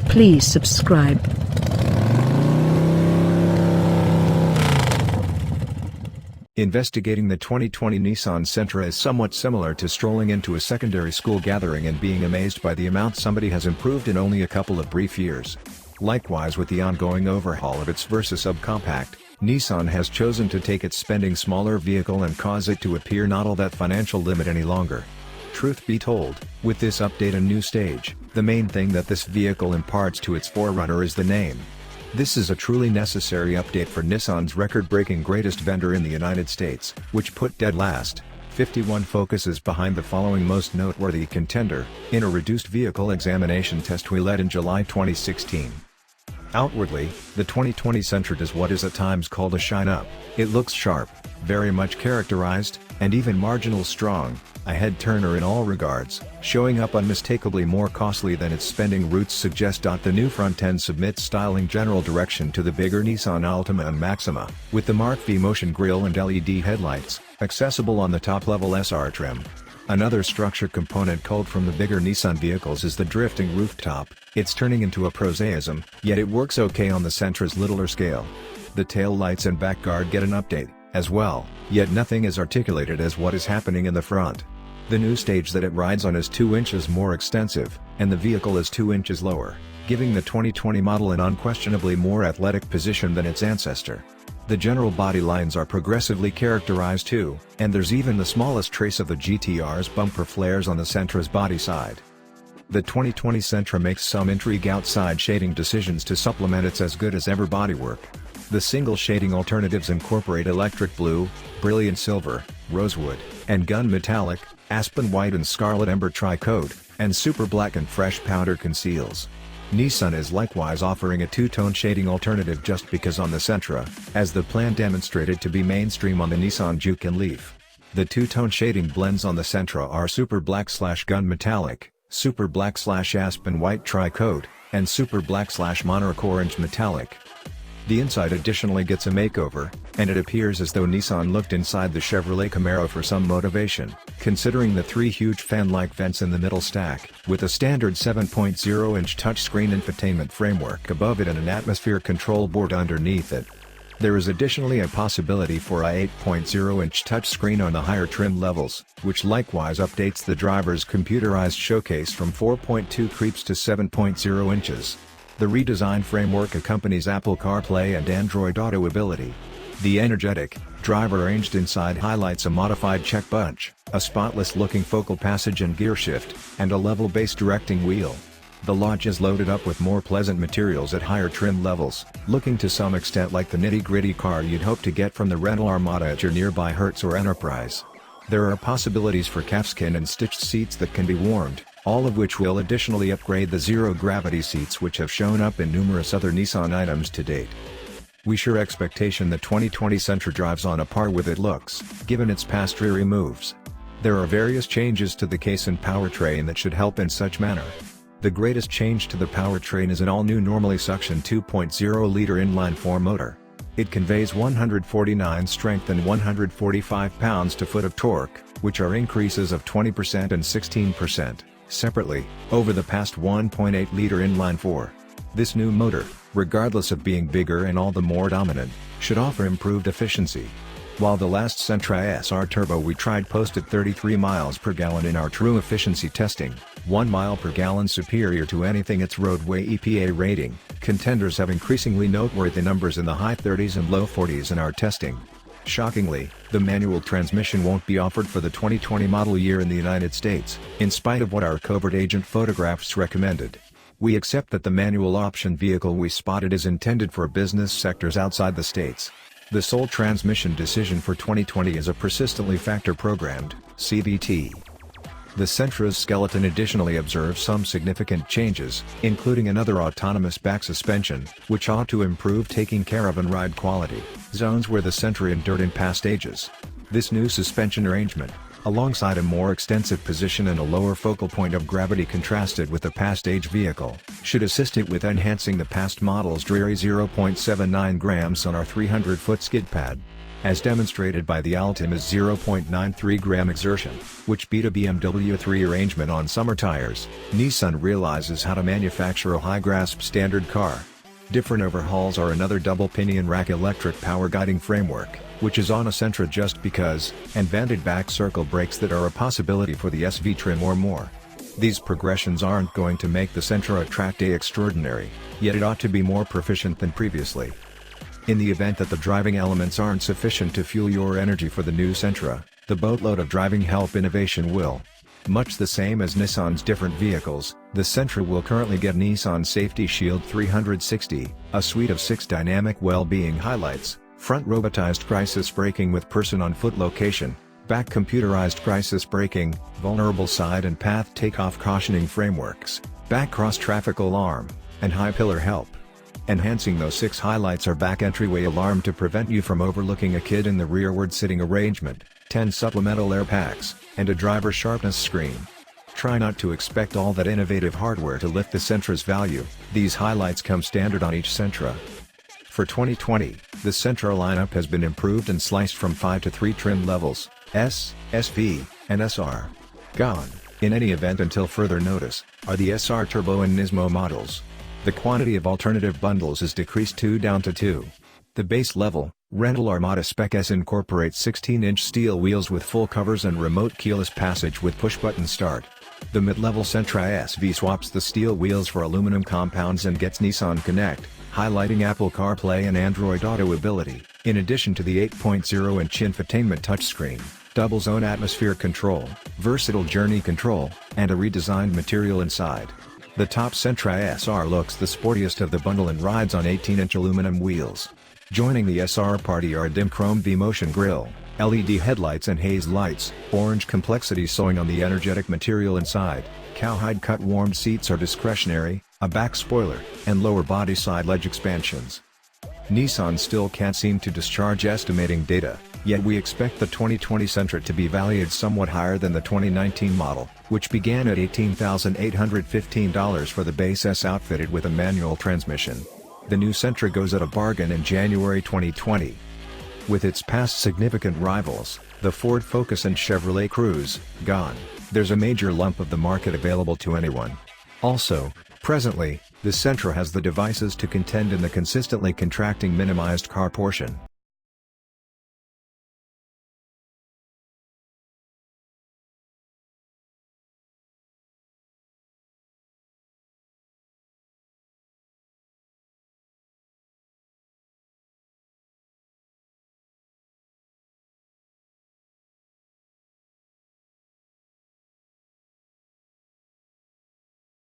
Please subscribe. Investigating the 2020 Nissan Sentra is somewhat similar to strolling into a secondary school gathering and being amazed by the amount somebody has improved in only a couple of brief years. Likewise with the ongoing overhaul of its Versa subcompact, Nissan has chosen to take its spending smaller vehicle and cause it to appear not all that financial limit any longer. Truth be told, with this update and new stage, the main thing that this vehicle imparts to its forerunner is the name. This is a truly necessary update for Nissan's record-breaking greatest vendor in the United States, which put dead last. 51 focuses behind the following most noteworthy contender, in a reduced vehicle examination test we led in July 2016. Outwardly, the 2020 Sentra does what is at times called a shine-up. It looks sharp, very much characterized, and even marginal strong, a head-turner in all regards, showing up unmistakably more costly than its spending roots suggest. The new front end submits styling general direction to the bigger Nissan Altima and Maxima, with the Mark V motion grille and LED headlights, accessible on the top-level SR trim. Another structure component culled from the bigger Nissan vehicles is the drifting rooftop. It's turning into a prosaism, yet it works okay on the Sentra's littler scale. The tail lights and back guard get an update, as well, yet nothing is articulated as what is happening in the front. The new stage that it rides on is 2 inches more extensive, and the vehicle is 2 inches lower, giving the 2020 model an unquestionably more athletic position than its ancestor. The general body lines are progressively characterized too, and there's even the smallest trace of the GTR's bumper flares on the Sentra's body side. The 2020 Sentra makes some intrigue outside shading decisions to supplement its as-good-as-ever bodywork. The single shading alternatives incorporate electric blue, brilliant silver, rosewood, and gun metallic, aspen white and scarlet ember tri-coat, and super black and fresh powder conceals. Nissan is likewise offering a two-tone shading alternative just because on the Sentra, as the plan demonstrated to be mainstream on the Nissan Juke and Leaf. The two-tone shading blends on the Sentra are super black/gun metallic, super black/aspen white tri-coat, and super black/monarch orange metallic. The inside additionally gets a makeover, and it appears as though Nissan looked inside the Chevrolet Camaro for some motivation, considering the 3 huge fan-like vents in the middle stack, with a standard 7.0-inch touchscreen infotainment framework above it and an atmosphere control board underneath it. There is additionally a possibility for a 8.0-inch touchscreen on the higher trim levels, which likewise updates the driver's computerized showcase from 4.2 creeps to 7.0 inches. The redesigned framework accompanies Apple CarPlay and Android Auto ability. The energetic, driver-arranged inside highlights a modified check bunch, a spotless-looking focal passage and gear shift, and a level base directing wheel. The Lodge is loaded up with more pleasant materials at higher trim levels, looking to some extent like the nitty-gritty car you'd hope to get from the rental armada at your nearby Hertz or Enterprise. There are possibilities for calfskin and stitched seats that can be warmed, all of which will additionally upgrade the zero-gravity seats which have shown up in numerous other Nissan items to date. We share expectation the 2020 Sentra drives on a par with it looks, given its past dreary moves. There are various changes to the case and powertrain that should help in such manner. The greatest change to the powertrain is an all-new normally suction 2.0-liter inline-4 motor. It conveys 149 strength and 145 pounds-to-foot of torque, which are increases of 20% and 16%. Separately, over the past 1.8-liter inline-4. This new motor, regardless of being bigger and all the more dominant, should offer improved efficiency. While the last Sentra SR Turbo we tried posted 33 miles per gallon in our true efficiency testing, 1 mile per gallon superior to anything its roadway EPA rating, contenders have increasingly noteworthy numbers in the high 30s and low 40s in our testing. Shockingly, the manual transmission won't be offered for the 2020 model year in the United States, in spite of what our covert agent photographs recommended. We accept that the manual option vehicle we spotted is intended for business sectors outside the States. The sole transmission decision for 2020 is a persistently factor-programmed CVT. The Sentra's skeleton additionally observes some significant changes, including another autonomous back suspension, which ought to improve taking care of and ride quality, zones where the Sentra endured in past ages. This new suspension arrangement, alongside a more extensive position and a lower focal point of gravity contrasted with the past age vehicle, should assist it with enhancing the past model's dreary 0.79 grams on our 300-foot skid pad. as demonstrated by the Altima's 0.93-gram exertion, which beat a BMW 3 arrangement on summer tires. Nissan realizes how to manufacture a high-grasp standard car. Different overhauls are another double-pinion rack electric power guiding framework, which is on a Sentra just because, and vented back circle brakes that are a possibility for the SV trim or more. These progressions aren't going to make the Sentra attractive extraordinary, yet it ought to be more proficient than previously. In the event that the driving elements aren't sufficient to fuel your energy for the new Sentra, the boatload of driving help innovation will. Much the same as Nissan's different vehicles, the Sentra will currently get Nissan Safety Shield 360, a suite of 6 dynamic well-being highlights: front robotized crisis braking with person-on-foot location, back computerized crisis braking, vulnerable side and path takeoff cautioning frameworks, back cross-traffic alarm, and high pillar help. Enhancing those 6 highlights are back entryway alarm to prevent you from overlooking a kid in the rearward sitting arrangement, 10 supplemental air packs, and a driver sharpness screen. Try not to expect all that innovative hardware to lift the Sentra's value. These highlights come standard on each Sentra. For 2020, the Sentra lineup has been improved and sliced from 5 to 3 trim levels: S, SV, and SR. Gone, in any event until further notice, are the SR Turbo and Nismo models. The quantity of alternative bundles is decreased down to 2. The base level, Rental Armada Spec S incorporates 16-inch steel wheels with full covers and remote keyless passage with push-button start. The mid-level Sentra SV swaps the steel wheels for aluminum compounds and gets Nissan Connect, highlighting Apple CarPlay and Android Auto ability, in addition to the 8.0-inch infotainment touchscreen, double-zone atmosphere control, versatile journey control, and a redesigned material inside. The top Sentra SR looks the sportiest of the bundle and rides on 18-inch aluminum wheels. Joining the SR party are a dim chrome V-motion grille, LED headlights and haze lights, orange complexity sewing on the energetic material inside, cowhide cut warmed seats are discretionary, a back spoiler, and lower body side ledge expansions. Nissan still can't seem to discharge estimating data, yet we expect the 2020 Sentra to be valued somewhat higher than the 2019 model, which began at $18,815 for the base S outfitted with a manual transmission. The new Sentra goes at a bargain in January 2020. With its past significant rivals, the Ford Focus and Chevrolet Cruze, gone, there's a major lump of the market available to anyone. Also, presently, the Sentra has the devices to contend in the consistently contracting minimized car portion.